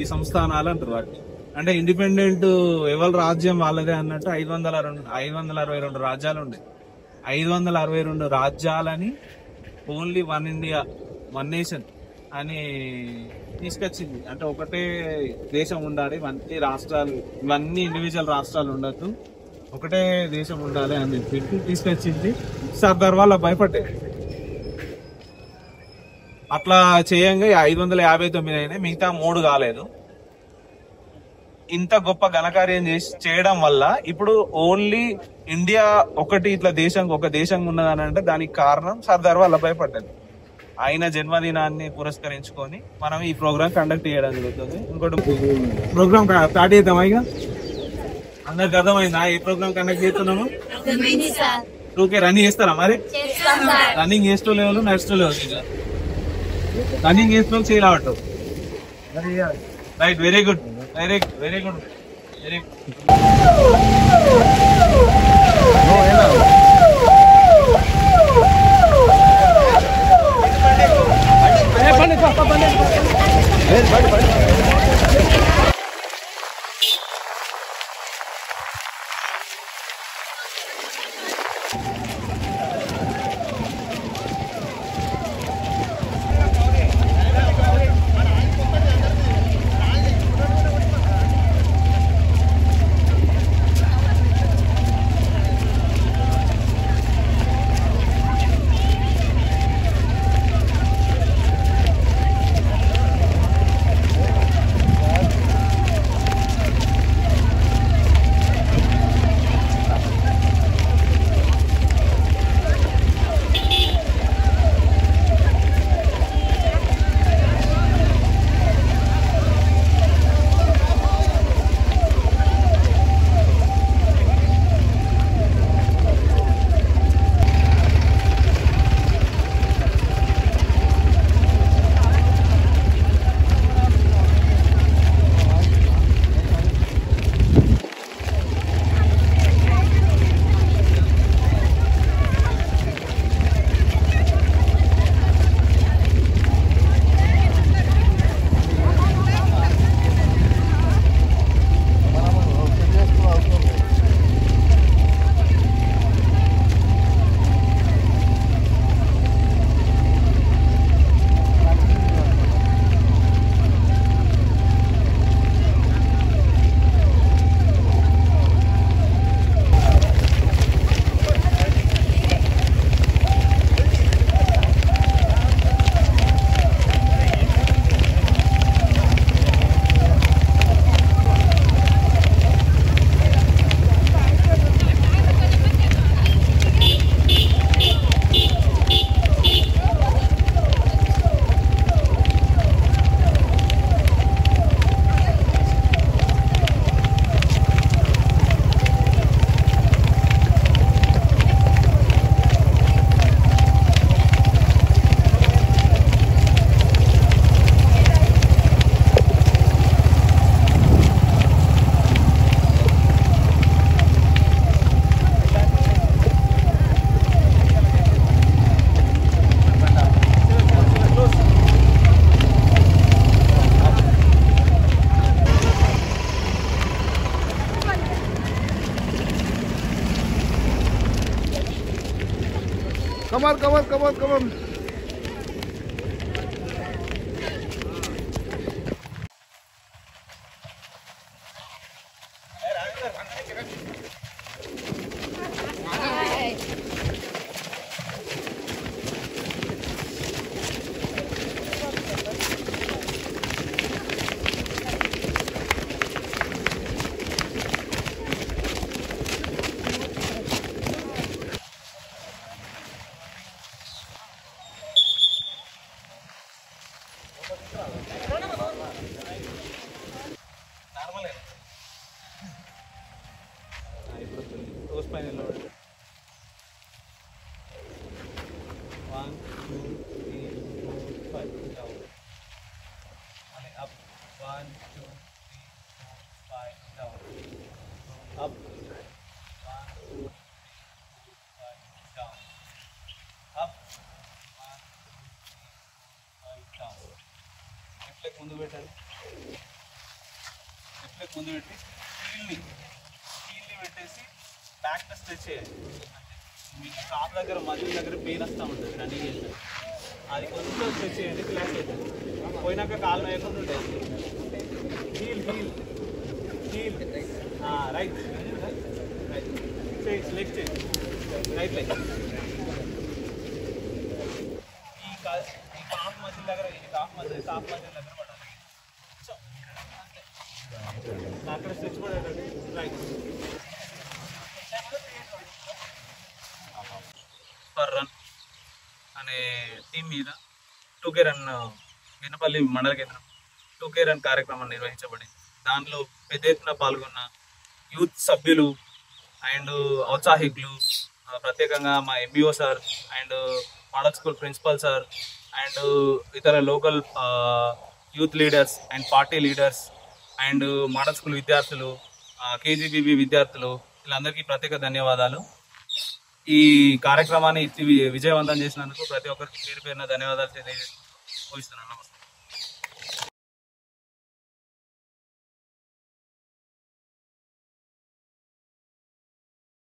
ఈ సంస్థానాలు అంటారు వాటిని. అంటే ఇండిపెండెంట్ ఎవరి రాజ్యం వాళ్ళదే అన్నట్టు 562 రాజ్యాలు ఉన్నాయి. 562 రాజ్యాలని only one India, one nation అని తీసుకొచ్చింది. అంటే ఒకటే దేశం ఉండాలి, ఇవన్నీ రాష్ట్రాలు, ఇవన్నీ ఇండివిజువల్ రాష్ట్రాలు ఉండద్దు, ఒకటే దేశం ఉండాలి అని చెప్పి తీసుకొచ్చింది. సర్దార్ వల్లభాయ్ పటేల్. అట్లా చేయంగా 559 అయినాయి, మిగతా 3 కాలేదు. ఇంత గొప్ప ఘనకార్యం చేయడం వల్ల ఇప్పుడు ఓన్లీ ఇండియా ఒకటి ఇట్లా ఒక దేశంగా ఉన్నదని అంటే దానికి కారణం సర్దార్ వల్లభాయ్ పటేల్. ఆయన జన్మదినాన్ని పురస్కరించుకొని మనం ఈ ప్రోగ్రామ్ కండక్ట్ చేయడం జరుగుతుంది. ఇంకోటి ప్రోగ్రామ్ స్టార్ట్ చేద్దామా? ఇక అందరికి అర్థమైందా ఏ ప్రోగ్రామ్ కండక్ట్ చేస్తున్నాము? 2K రన్నింగ్ చేస్తారా మరి? రన్నింగ్ చేస్తూ లేవు, నడుస్తూ లేవు. ఇక రన్నింగ్ చేస్తూ చేయలేవట్టు. Right, very good, very good, very good, very good. Come on, come on, come on, come on. ముందు పెట్టండి. ముందు పెట్టి కీల్ని పెట్టేసి బ్యాక్ స్ట్రెచ్ చేయాలి. మీకు కాప్ దగ్గర మధ్య దగ్గర పెయిన్ వస్తూ ఉంటుంది రన్నింగ్ చేస్తే, అది కొంచెం స్ట్రెచ్ చేయండి, రిలాక్స్ అవుతుంది. పోయినాక కాలు వేయకుండా ఉంటుంది. Heel heel heel right right change leg change right leg. ఈ కాఫ్ మధ్య దగ్గర కాఫ్ మధ్య దగ్గర పడాలి. సో అక్కడ స్ట్రెచ్ పడేటండి. రైట్ ఫర్ రన్ అనే టీం మీద 2K రన్ వినపల్లి మండల కేంద్రం 2K రన్ కార్యక్రమం నిర్వహించబడింది. దానిలో పెద్ద ఎత్తున పాల్గొన్న యూత్ సభ్యులు అండ్ ఔత్సాహికులు, ప్రత్యేకంగా మా MBO sir and model school principal sir and ఇతర local youth leaders and party leaders and model school విద్యార్థులు, KGBB విద్యార్థులు, వీళ్ళందరికీ ప్రత్యేక ధన్యవాదాలు. ఈ కార్యక్రమాన్ని విజయవంతం చేసినందుకు ప్రతి ఒక్కరికి పేరు పేరున ధన్యవాదాలు తెలియజేస్తున్నాను. నమస్కారం.